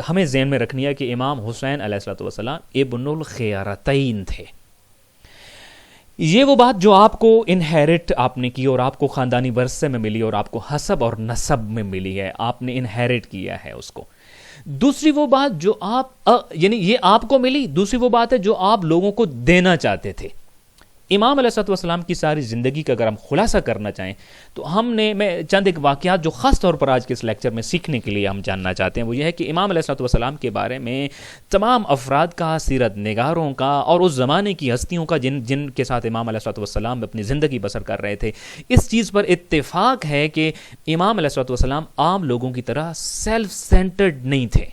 ہمیں ذہن میں رکھنی ہے کہ امام حسین علیہ الصلوۃ والسلام ابن الخیرتین تھے. یہ وہ بات جو آپ کو انہیرٹ آپ نے کی اور آپ کو خاندانی ورثے میں ملی اور آپ کو حسب اور نسب میں ملی ہے، آپ نے انہیرٹ کیا ہے اس کو. دوسری وہ بات جو آپ یعنی یہ آپ کو ملی، دوسری وہ بات ہے جو آپ لوگوں کو دینا چاہتے تھے. امام علیہ الصلوۃ والسلام کی ساری زندگی کا اگر ہم خلاصہ کرنا چاہیں تو میں چند ایک واقعات جو خاص طور پر آج کے اس لیکچر میں سیکھنے کے لیے ہم جاننا چاہتے ہیں، وہ یہ ہے کہ امام علیہ الصلوۃ والسلام کے بارے میں تمام افراد کا، سیرت نگاروں کا اور اس زمانے کی ہستیوں کا جن کے ساتھ امام علیہ الصلوۃ والسلام اپنی زندگی بسر کر رہے تھے، اس چیز پر اتفاق ہے کہ امام علیہ الصلوۃ والسلام عام لوگوں کی طرح سیلف سینٹرڈ نہیں تھے۔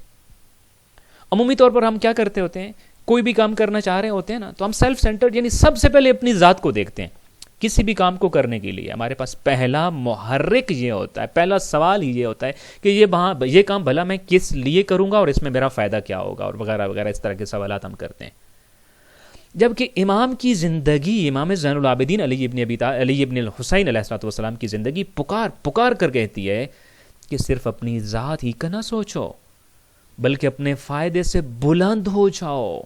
عمومی طور پر ہم کیا کرتے ہوتے ہیں، کوئی بھی کام کرنا چاہ رہے ہوتے ہیں نا، تو ہم سیلف سینٹرڈ یعنی سب سے پہلے اپنی ذات کو دیکھتے ہیں۔ کسی بھی کام کو کرنے کے لیے ہمارے پاس پہلا محرک یہ ہوتا ہے، پہلا سوال ہی یہ ہوتا ہے کہ یہ کام بھلا میں کس لیے کروں گا اور اس میں میرا فائدہ کیا ہوگا، اور وغیرہ وغیرہ اس طرح کے سوالات ہم کرتے ہیں۔ جبکہ امام کی زندگی، امام زین العابدین علی ابن الحسین علیہ الصلوۃ والسلام کی زندگی پکار کر کہتی ہے کہ صرف اپنی ذات ہی کا نہ سوچو، بلکہ اپنے فائدے سے بلند ہو جاؤ،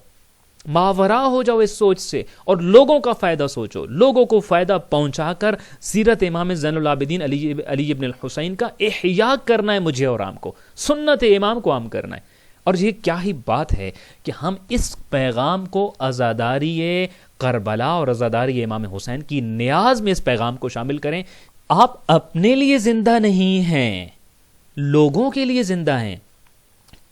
ماورا ہو جاؤ اس سوچ سے، اور لوگوں کا فائدہ سوچو، لوگوں کو فائدہ پہنچا کر سیرت امام زین العابدین علی ابن الحسین کا احیاء کرنا ہے مجھے اور عام کو، سنت امام کو عام کرنا ہے۔ اور یہ کیا ہی بات ہے کہ ہم اس پیغام کو عزاداری کربلا اور عزاداری امام حسین کی نیاز میں اس پیغام کو شامل کریں۔ آپ اپنے لیے زندہ نہیں ہیں، لوگوں کے لیے زندہ ہیں۔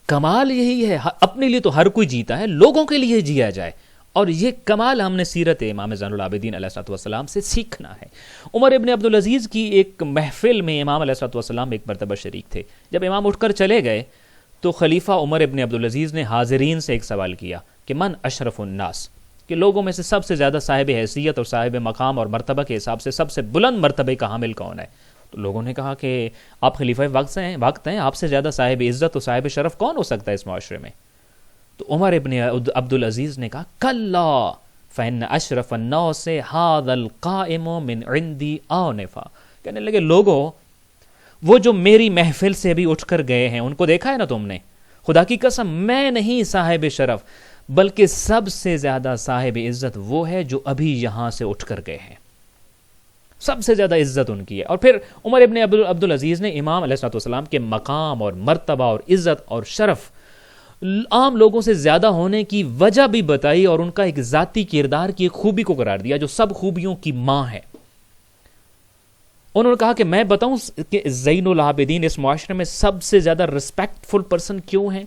کمال یہی ہے، اپنے لیے تو ہر کوئی جیتا ہے، لوگوں کے لیے جیا جائے، اور یہ کمال ہم نے سیرت امام زین العابدین علیہ الصلوۃ والسلام سے سیکھنا ہے۔ عمر ابن عبدالعزیز کی ایک محفل میں امام علیہ الصلوۃ والسلام ایک مرتبہ شریک تھے۔ جب امام اٹھ کر چلے گئے تو خلیفہ عمر ابن عبدالعزیز نے حاضرین سے ایک سوال کیا کہ من اشرف الناس، کہ لوگوں میں سے سب سے زیادہ صاحب حیثیت اور صاحب مقام اور مرتبہ کے حساب سے سب سے بلند مرتبے کا حامل کون ہے؟ تو لوگوں نے کہا کہ آپ خلیفہ وقت ہیں، آپ سے زیادہ صاحب عزت اور صاحب شرف کون ہو سکتا ہے اس معاشرے میں؟ تو عمر ابن عبدالعزیز نے کہا کلا فإن اشرف الناس هذا القائم من عندي آنفا، کہنے لگے لوگوں، وہ جو میری محفل سے بھی اٹھ کر گئے ہیں ان کو دیکھا ہے نا تم نے؟ خدا کی قسم میں نہیں صاحب شرف، بلکہ سب سے زیادہ صاحب عزت وہ ہے جو ابھی یہاں سے اٹھ کر گئے ہیں، سب سے زیادہ عزت ان کی ہے۔ اور پھر عمر ابن عبدالعزیز نے امام علیہ الصلوۃ والسلام کے مقام اور مرتبہ اور عزت اور شرف عام لوگوں سے زیادہ ہونے کی وجہ بھی بتائی، اور ان کا ایک ذاتی کردار کی ایک خوبی کو قرار دیا جو سب خوبیوں کی ماں ہے۔ انہوں نے کہا کہ میں بتاؤں کہ زین العابدین اس معاشرے میں سب سے زیادہ ریسپیکٹفل پرسن کیوں ہیں،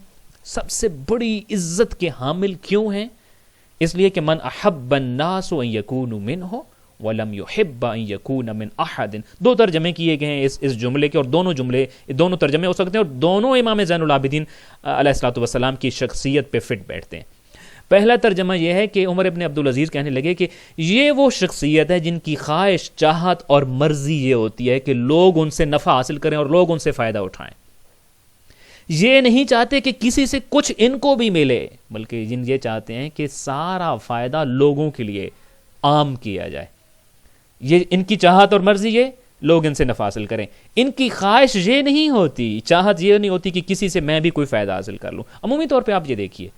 سب سے بڑی عزت کے حامل کیوں ہیں؟ اس لیے کہ من احب الناس ان یکونوا منہ وَلَمْ يُحِبَّ أَن يَكُونَ مِنْ أَحَدٍ، دو ترجمے کیے گئے ہیں اس جملے کے، اور دونوں ترجمے ہو سکتے ہیں اور دونوں امام زین العابدین علیہ الصلوۃ والسلام کی شخصیت پہ فٹ بیٹھتے ہیں۔ پہلا ترجمہ یہ ہے کہ عمر ابن عبدالعزیز کہنے لگے کہ یہ وہ شخصیت ہے جن کی خواہش، چاہت اور مرضی یہ ہوتی ہے کہ لوگ ان سے نفع حاصل کریں اور لوگ ان سے فائدہ اٹھائیں۔ یہ نہیں چاہتے کہ کسی سے کچھ ان کو بھی ملے، بلکہ یہ چاہتے ہیں کہ سارا فائدہ لوگوں کے لیے عام کیا جائے۔ یہ ان کی چاہت اور مرضی، یہ لوگ ان سے نفع حاصل کریں۔ ان کی خواہش یہ نہیں ہوتی، چاہت یہ نہیں ہوتی کہ کسی سے میں بھی کوئی فائدہ حاصل کر لوں۔ عمومی طور پہ آپ یہ دیکھیے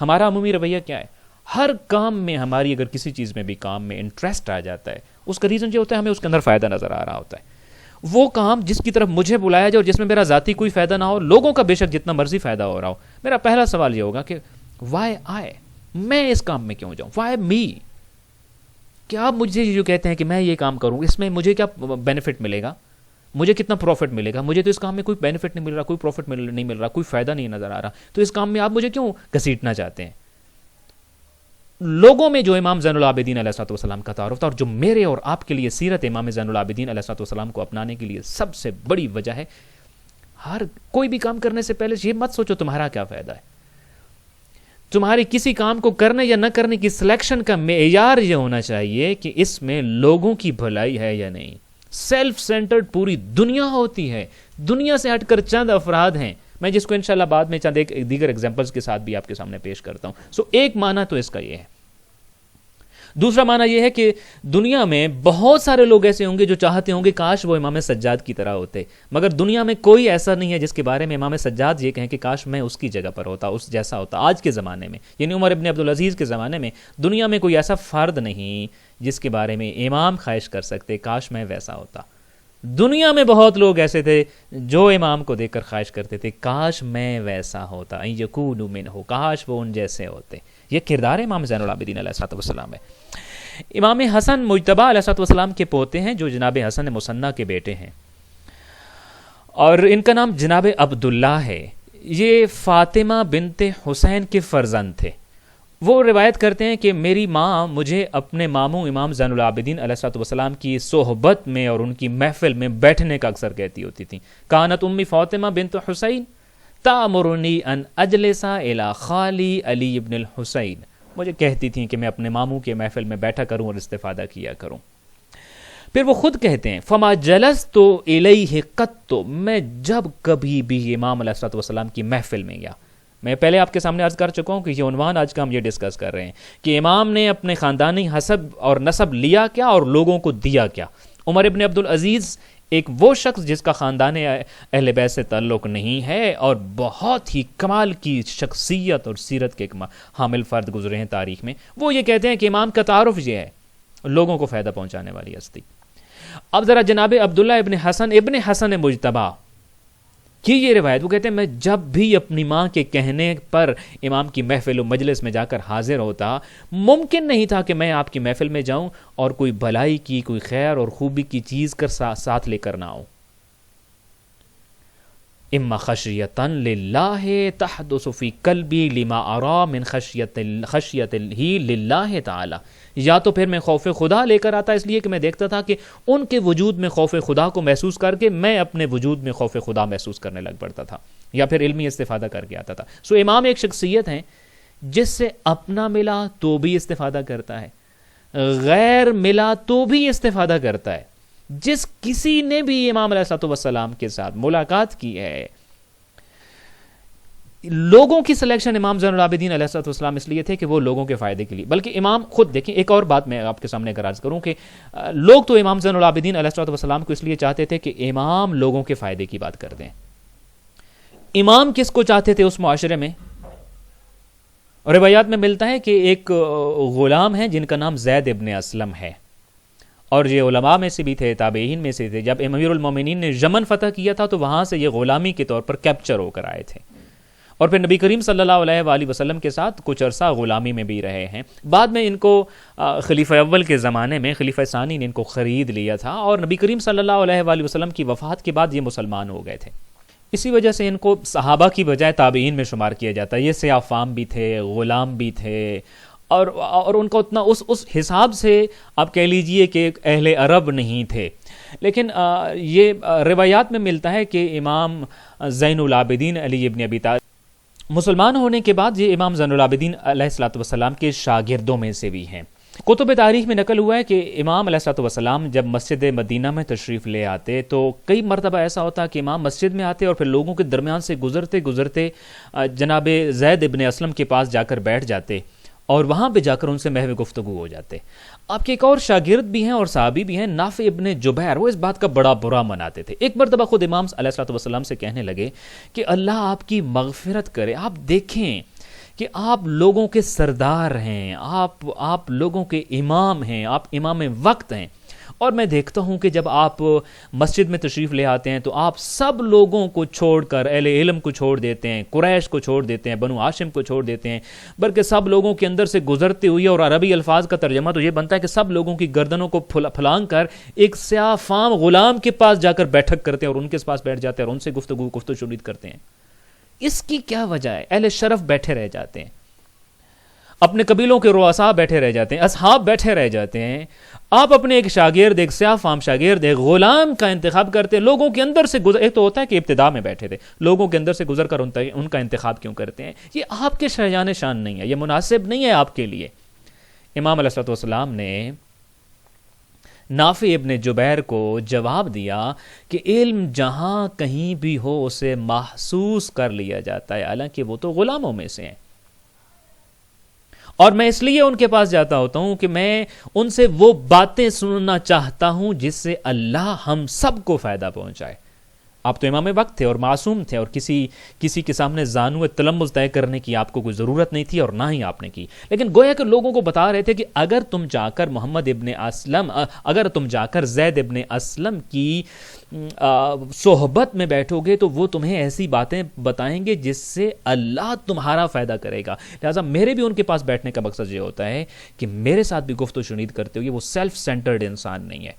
ہمارا عمومی رویہ کیا ہے، ہر کام میں ہماری اگر کسی چیز میں بھی کام میں انٹرسٹ آ جاتا ہے، اس کا ریزن یہ ہوتا ہے ہمیں اس کے اندر فائدہ نظر آ رہا ہوتا ہے۔ وہ کام جس کی طرف مجھے بلایا جائے اور جس میں میرا ذاتی کوئی فائدہ نہ ہو، لوگوں کا بے شک جتنا مرضی فائدہ ہو رہا ہو، میرا پہلا سوال یہ ہوگا کہ وائی آئی، میں اس کام میں کیوں جاؤں، وائی می؟ کیا آپ مجھے جو کہتے ہیں کہ میں یہ کام کروں، اس میں مجھے کیا بینیفٹ ملے گا، مجھے کتنا پروفٹ ملے گا؟ مجھے تو اس کام میں کوئی بینیفٹ نہیں مل رہا، کوئی پروفٹ نہیں مل رہا، کوئی فائدہ نہیں نظر آ رہا، تو اس کام میں آپ مجھے کیوں گھسیٹنا چاہتے ہیں؟ لوگوں میں جو امام زین العابدین علیہ الصلوۃ والسلام کا تعارف تھا، اور جو میرے اور آپ کے لیے سیرت امام زین العابدین علیہ الصلوۃ والسلام کو اپنانے کے لیے سب سے بڑی وجہ ہے، ہر کوئی بھی کام کرنے سے پہلے یہ مت سوچو تمہارا کیا فائدہ ہے۔ تمہاری کسی کام کو کرنے یا نہ کرنے کی سلیکشن کا معیار یہ ہونا چاہیے کہ اس میں لوگوں کی بھلائی ہے یا نہیں۔ سیلف سینٹرڈ پوری دنیا ہوتی ہے، دنیا سے ہٹ کر چند افراد ہیں، میں جس کو انشاءاللہ بعد میں چند ایک دیگر ایگزامپلز کے ساتھ بھی آپ کے سامنے پیش کرتا ہوں۔ ایک معنی تو اس کا یہ ہے۔ دوسرا معنی یہ ہے کہ دنیا میں بہت سارے لوگ ایسے ہوں گے جو چاہتے ہوں گے کاش وہ امام سجاد کی طرح ہوتے، مگر دنیا میں کوئی ایسا نہیں ہے جس کے بارے میں امام سجاد یہ کہیں کہ کاش میں اس کی جگہ پر ہوتا، اس جیسا ہوتا۔ آج کے زمانے میں، یعنی عمر ابن عبدالعزیز کے زمانے میں، دنیا میں کوئی ایسا فرد نہیں جس کے بارے میں امام خواہش کر سکتے کاش میں ویسا ہوتا۔ دنیا میں بہت لوگ ایسے تھے جو امام کو دیکھ کر خواہش کرتے تھے کاش میں ویسا ہوتا، ان یکونوا منہ، کاش وہ ان جیسے ہوتے۔ یہ کردار امام زین العابدین علیہ الصلوۃ والسلام ہے۔ امام حسن مجتبی علیہ السلام کے پوتے ہیں جو جناب حسن مصنع کے بیٹے ہیں، اور ان کا نام جناب عبداللہ ہے۔ یہ فاطمہ بنت حسین کے فرزند تھے۔ وہ روایت کرتے ہیں کہ میری ماں مجھے اپنے ماموں امام زین العابدین علیہ السلام کی صحبت میں اور ان کی محفل میں بیٹھنے کا اکثر کہتی ہوتی تھیں۔ کانت امی فاطمہ بنت حسین تامرنی ان اجلس الی خالی علی ابن الحسین، مجھے کہتی تھیں کہ میں اپنے ماموں کے محفل میں بیٹھا کروں اور استفادہ کیا کروں۔ پھر وہ خود کہتے ہیں فما جلست الیہ قط، میں جب کبھی بھی امام علیہ السلام کی محفل میں گیا، میں پہلے آپ کے سامنے عرض کر چکا ہوں کہ یہ عنوان آج کا ہم یہ ڈسکس کر رہے ہیں کہ امام نے اپنے خاندانی حسب اور نسب لیا کیا اور لوگوں کو دیا کیا۔ عمر ابن عبدالعزیز ایک وہ شخص جس کا خاندان اہل بیت سے تعلق نہیں ہے اور بہت ہی کمال کی شخصیت اور سیرت کے حامل فرد گزرے ہیں تاریخ میں، وہ یہ کہتے ہیں کہ امام کا تعارف یہ ہے لوگوں کو فائدہ پہنچانے والی ہستی۔ اب ذرا جناب عبداللہ ابن حسن مجتبی کی یہ روایت، وہ کہتے ہیں میں جب بھی اپنی ماں کے کہنے پر امام کی محفل و مجلس میں جا کر حاضر ہوتا، ممکن نہیں تھا کہ میں آپ کی محفل میں جاؤں اور کوئی بھلائی کی، کوئی خیر اور خوبی کی چیز کر ساتھ لے کر نہ آؤں۔ اما خشیۃ للہ تحدث فی قلبی لما ارا من خشیت ہی للہ تعالی، یا تو پھر میں خوف خدا لے کر آتا اس لیے کہ میں دیکھتا تھا کہ ان کے وجود میں خوف خدا کو محسوس کر کے میں اپنے وجود میں خوف خدا محسوس کرنے لگ پڑتا تھا، یا پھر علمی استفادہ کر کے آتا تھا۔ سو امام ایک شخصیت ہیں جس سے اپنا ملا تو بھی استفادہ کرتا ہے، غیر ملا تو بھی استفادہ کرتا ہے۔ جس کسی نے بھی امام علیہ السلام کے ساتھ ملاقات کی ہے، لوگوں کی سلیکشن امام زین العابدین علیہ السلام اس لیے تھے کہ وہ لوگوں کے فائدے کے لیے، بلکہ امام خود دیکھیں، ایک اور بات میں آپ کے سامنے اگر عرض کروں کہ لوگ تو امام زین العابدین علیہ السلام کو اس لیے چاہتے تھے کہ امام لوگوں کے فائدے کی بات کر دیں۔ امام کس کو چاہتے تھے اس معاشرے میں؟ روایات میں ملتا ہے کہ ایک غلام ہے جن کا نام زید ابن اسلم ہے، اور یہ علماء میں سے بھی تھے، تابعین میں سے تھے۔ جب امیر المومنین نے یمن فتح کیا تھا تو وہاں سے یہ غلامی کے طور پر کیپچر ہو کر آئے تھے، اور پھر نبی کریم صلی اللہ علیہ وآلہ وسلم کے ساتھ کچھ عرصہ غلامی میں بھی رہے ہیں۔ بعد میں ان کو خلیفہ اول کے زمانے میں خلیفہ ثانی نے ان کو خرید لیا تھا، اور نبی کریم صلی اللہ علیہ وآلہ وسلم کی وفات کے بعد یہ مسلمان ہو گئے تھے۔ اسی وجہ سے ان کو صحابہ کی بجائے تابعین میں شمار کیا جاتا ہے۔ یہ سیاہ فام بھی تھے، غلام بھی تھے، اور ان کو اتنا اس حساب سے آپ کہہ لیجئے کہ اہل عرب نہیں تھے۔ لیکن یہ روایات میں ملتا ہے کہ امام زین العابدین علی ابن ابی طالب مسلمان ہونے کے بعد یہ امام زین العابدین علیہ السلام کے شاگردوں میں سے بھی ہیں۔ کتب تاریخ میں نقل ہوا ہے کہ امام علیہ السلام جب مسجد مدینہ میں تشریف لے آتے تو کئی مرتبہ ایسا ہوتا کہ امام مسجد میں آتے اور پھر لوگوں کے درمیان سے گزرتے جناب زید ابن اسلم کے پاس جا کر بیٹھ جاتے، اور وہاں پہ جا کر ان سے محو گفتگو ہو جاتے۔ آپ کے ایک اور شاگرد بھی ہیں اور صحابی بھی ہیں، نافع ابن جبیر، وہ اس بات کا بڑا برا مناتے تھے۔ ایک مرتبہ خود امام علیہ السلام سے کہنے لگے کہ اللہ آپ کی مغفرت کرے، آپ دیکھیں کہ آپ لوگوں کے سردار ہیں، آپ لوگوں کے امام ہیں، آپ امام وقت ہیں، اور میں دیکھتا ہوں کہ جب آپ مسجد میں تشریف لے آتے ہیں تو آپ سب لوگوں کو چھوڑ کر اہل علم کو چھوڑ دیتے ہیں، قریش کو چھوڑ دیتے ہیں، بنو ہاشم کو چھوڑ دیتے ہیں، بلکہ سب لوگوں کے اندر سے گزرتے ہوئے، اور عربی الفاظ کا ترجمہ تو یہ بنتا ہے کہ سب لوگوں کی گردنوں کو پھلانگ کر ایک سیاہ فام غلام کے پاس جا کر بیٹھک کرتے ہیں اور ان کے پاس بیٹھ جاتے ہیں اور ان سے گفت و شنید کرتے ہیں۔ اس کی کیا وجہ ہے؟ اہل شرف بیٹھے رہ جاتے ہیں، اپنے قبیلوں کے رؤساء بیٹھے رہ جاتے ہیں، اصحاب بیٹھے رہ جاتے ہیں، آپ اپنے ایک شاگرد، ایک سیاہ فام شاگرد، ایک غلام کا انتخاب کرتے ہیں، لوگوں کے اندر سے ایک تو ہوتا ہے کہ ابتدا میں بیٹھے تھے، لوگوں کے اندر سے گزر کر ان کا انتخاب کیوں کرتے ہیں؟ یہ آپ کے شایان شان نہیں ہے، یہ مناسب نہیں ہے آپ کے لیے۔ امام علیہ السلام نے نافع ابن جبیر کو جواب دیا کہ علم جہاں کہیں بھی ہو اسے محسوس کر لیا جاتا ہے، حالانکہ وہ تو غلاموں میں سے ہیں، اور میں اس لیے ان کے پاس جاتا ہوتا ہوں کہ میں ان سے وہ باتیں سننا چاہتا ہوں جس سے اللہ ہم سب کو فائدہ پہنچائے۔ آپ تو امام وقت تھے اور معصوم تھے، اور کسی کے سامنے زانو تلمذ طے کرنے کی آپ کو کوئی ضرورت نہیں تھی اور نہ ہی آپ نے کی، لیکن گویا کہ لوگوں کو بتا رہے تھے کہ اگر تم جا کر زید ابن اسلم کی صحبت میں بیٹھو گے تو وہ تمہیں ایسی باتیں بتائیں گے جس سے اللہ تمہارا فائدہ کرے گا، لہٰذا میرے بھی ان کے پاس بیٹھنے کا مقصد یہ ہوتا ہے کہ میرے ساتھ بھی گفت و شنید کرتے ہوئے وہ سیلف سینٹرڈ انسان نہیں ہے۔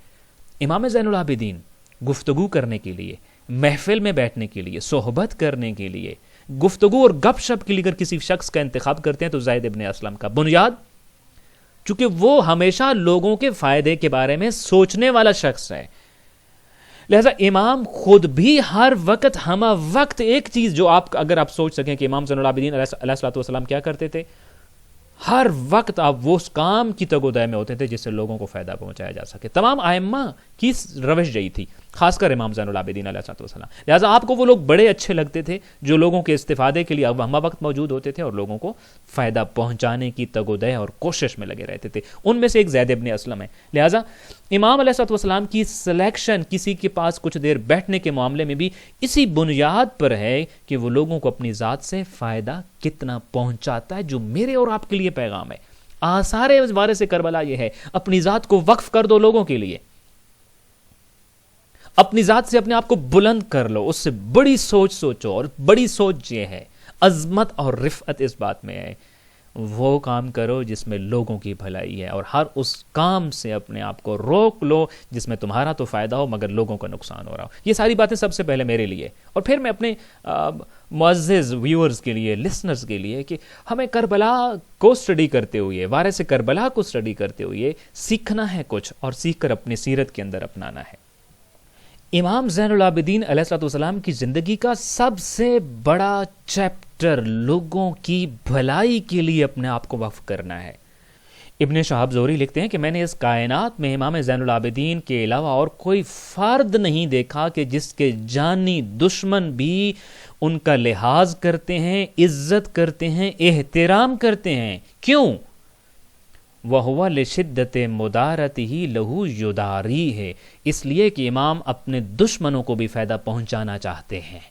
امام زین العابدین گفتگو کرنے کے لیے، محفل میں بیٹھنے کے لیے، صحبت کرنے کے لیے، گفتگو اور گپ شپ کے لیے اگر کسی شخص کا انتخاب کرتے ہیں تو زید ابن اسلم کا، بنیاد چونکہ وہ ہمیشہ لوگوں کے فائدے کے بارے میں سوچنے والا شخص ہے، لہذا امام خود بھی ہر وقت ہمہ وقت ایک چیز جو اگر آپ سوچ سکیں کہ امام زین العابدین علیہ الصلوۃ والسلام کیا کرتے تھے، ہر وقت آپ وہ اس کام کی تگ و دے میں ہوتے تھے جس سے لوگوں کو فائدہ پہنچایا جا سکے۔ تمام ائمہ کی روش یہی تھی، خاص کر امام زین العابدین علیہ السلام، لہٰذا آپ کو وہ لوگ بڑے اچھے لگتے تھے جو لوگوں کے استفادے کے لیے ہمہ وقت موجود ہوتے تھے اور لوگوں کو فائدہ پہنچانے کی تگ و دے اور کوشش میں لگے رہتے تھے، ان میں سے ایک زید ابن اسلم ہے۔ لہٰذا امام علیہ السلام کی سلیکشن کسی کے پاس کچھ دیر بیٹھنے کے معاملے میں بھی اسی بنیاد پر ہے کہ وہ لوگوں کو اپنی ذات سے فائدہ کتنا پہنچاتا ہے، جو میرے اور آپ کے لیے پیغام ہے۔ آثار وارث کربلا یہ ہے، اپنی ذات کو وقف کر دو لوگوں کے لیے، اپنی ذات سے اپنے آپ کو بلند کر لو، اس سے بڑی سوچ سوچو، اور بڑی سوچ یہ ہے، عظمت اور رفعت اس بات میں ہے، وہ کام کرو جس میں لوگوں کی بھلائی ہے، اور ہر اس کام سے اپنے آپ کو روک لو جس میں تمہارا تو فائدہ ہو مگر لوگوں کا نقصان ہو رہا ہو۔ یہ ساری باتیں سب سے پہلے میرے لیے، اور پھر میں اپنے معزز ویورز کے لیے، لسنرز کے لیے، کہ ہمیں کربلا کو اسٹڈی کرتے ہوئے، وارث کربلا کو اسٹڈی کرتے ہوئے سیکھنا ہے کچھ، اور سیکھ کر اپنی سیرت کے اندر اپنانا ہے۔ امام زین العابدین علیہ السلام کی زندگی کا سب سے بڑا چیپٹر لوگوں کی بھلائی کے لیے اپنے آپ کو وقف کرنا ہے۔ ابن شہاب زہری لکھتے ہیں کہ میں نے اس کائنات میں امام زین العابدین کے علاوہ اور کوئی فرد نہیں دیکھا کہ جس کے جانی دشمن بھی ان کا لحاظ کرتے ہیں، عزت کرتے ہیں، احترام کرتے ہیں۔ کیوں؟ وَهُوَ لِشِدَّةِ مُدَارَتِهِ لَهُ يُدَارِي ہے، اس لیے کہ امام اپنے دشمنوں کو بھی فائدہ پہنچانا چاہتے ہیں۔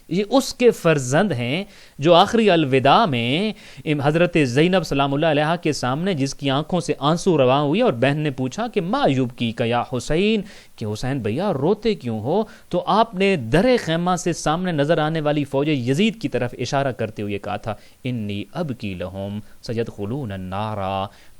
یہ اس کے فرزند ہیں جو آخری الوداع میں حضرت زینب سلام اللہ علیہ کے سامنے جس کی آنکھوں سے آنسو رواں ہوئی اور بہن نے پوچھا کہ ما یبکیک یا حسین، کہ حسین بھیا روتے کیوں ہو، تو آپ نے در خیمہ سے سامنے نظر آنے والی فوج یزید کی طرف اشارہ کرتے ہوئے کہا تھا انی ابکی لہم سیدخلون النار،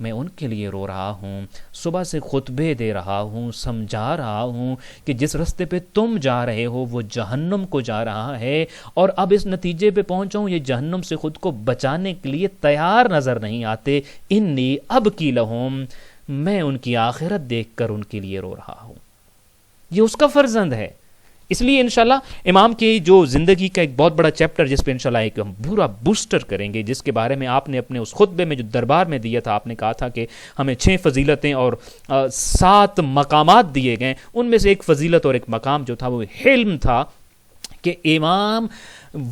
میں ان کے لیے رو رہا ہوں، صبح سے خطبے دے رہا ہوں، سمجھا رہا ہوں کہ جس رستے پہ تم جا رہے ہو وہ جہنم کو جا رہا ہے، اور اب اس نتیجے پہ پہنچا ہوں یہ جہنم سے خود کو بچانے کے لیے تیار نظر نہیں آتے، انی ابکی لہم، میں ان کی آخرت دیکھ کر ان کے لیے رو رہا ہوں۔ یہ اس کا فرزند ہے۔ اس لیے انشاءاللہ امام کی جو زندگی کا ایک بہت بڑا چیپٹر جس پہ انشاءاللہ ایک ہم پورا بوسٹر کریں گے، جس کے بارے میں آپ نے اپنے اس خطبے میں جو دربار میں دیا تھا، آپ نے کہا تھا کہ ہمیں 6 فضیلتیں اور 7 مقامات دیے گئے، ان میں سے ایک فضیلت اور ایک مقام جو تھا وہ حلم تھا، کہ امام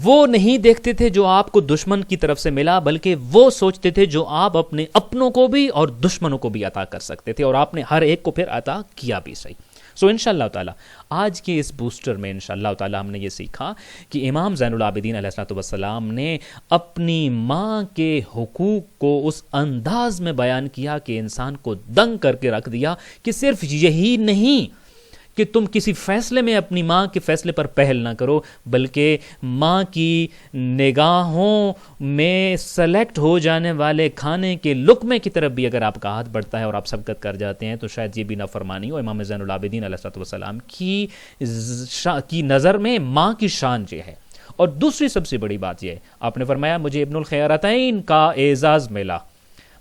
وہ نہیں دیکھتے تھے جو آپ کو دشمن کی طرف سے ملا، بلکہ وہ سوچتے تھے جو آپ اپنے اپنوں کو بھی اور دشمنوں کو بھی عطا کر سکتے تھے، اور آپ نے ہر ایک کو پھر عطا کیا بھی صحیح۔ سو انشاءاللہ تعالی آج کے اس بوسٹر میں انشاءاللہ تعالی ہم نے یہ سیکھا کہ امام زین العابدین علیہ السلام نے اپنی ماں کے حقوق کو اس انداز میں بیان کیا کہ انسان کو دنگ کر کے رکھ دیا، کہ صرف یہی نہیں کہ تم کسی فیصلے میں اپنی ماں کے فیصلے پر پہل نہ کرو، بلکہ ماں کی نگاہوں میں سلیکٹ ہو جانے والے کھانے کے لقمے کی طرف بھی اگر آپ کا ہاتھ بڑھتا ہے اور آپ سبقت کر جاتے ہیں تو شاید یہ بھی نافرمانی ہو۔ امام زین العابدین علیہ السلام کی نظر میں ماں کی شان یہ ہے۔ اور دوسری سب سے بڑی بات یہ ہے، آپ نے فرمایا مجھے ابن الخیارتین کا اعزاز ملا،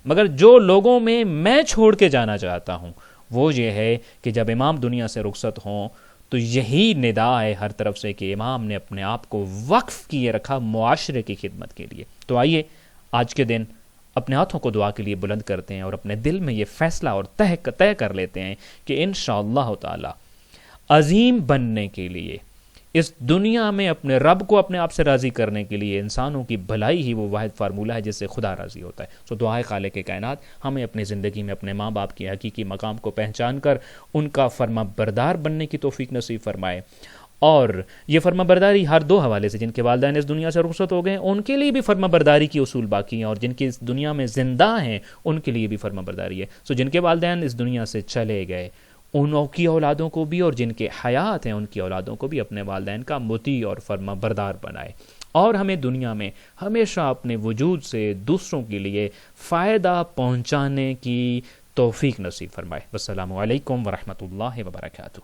مگر جو لوگوں میں چھوڑ کے جانا چاہتا ہوں وہ یہ ہے کہ جب امام دنیا سے رخصت ہوں تو یہی ندا ہے ہر طرف سے کہ امام نے اپنے آپ کو وقف کیے رکھا معاشرے کی خدمت کے لیے۔ تو آئیے آج کے دن اپنے ہاتھوں کو دعا کے لیے بلند کرتے ہیں اور اپنے دل میں یہ فیصلہ اور طے کر لیتے ہیں کہ انشاءاللہ تعالی عظیم بننے کے لیے، اس دنیا میں اپنے رب کو اپنے آپ سے راضی کرنے کے لیے انسانوں کی بھلائی ہی وہ واحد فارمولہ ہے جس سے خدا راضی ہوتا ہے۔ سو دعائے خالق کائنات ہمیں اپنی زندگی میں اپنے ماں باپ کی حقیقی مقام کو پہچان کر ان کا فرما بردار بننے کی توفیق نصیب فرمائے، اور یہ فرما برداری ہر دو حوالے سے، جن کے والدین اس دنیا سے رخصت ہو گئے ان کے لیے بھی فرما برداری کی اصول باقی ہیں، اور جن کی اس دنیا میں زندہ ہیں ان کے لیے بھی فرما برداری ہے. سو جن کے والدین اس دنیا سے چلے گئے ان کی اولادوں کو بھی، اور جن کے حیات ہیں ان کی اولادوں کو بھی اپنے والدین کا مطیع اور فرما بردار بنائے، اور ہمیں دنیا میں ہمیشہ اپنے وجود سے دوسروں کے لیے فائدہ پہنچانے کی توفیق نصیب فرمائے. والسلام علیکم ورحمۃ اللہ وبرکاتہ.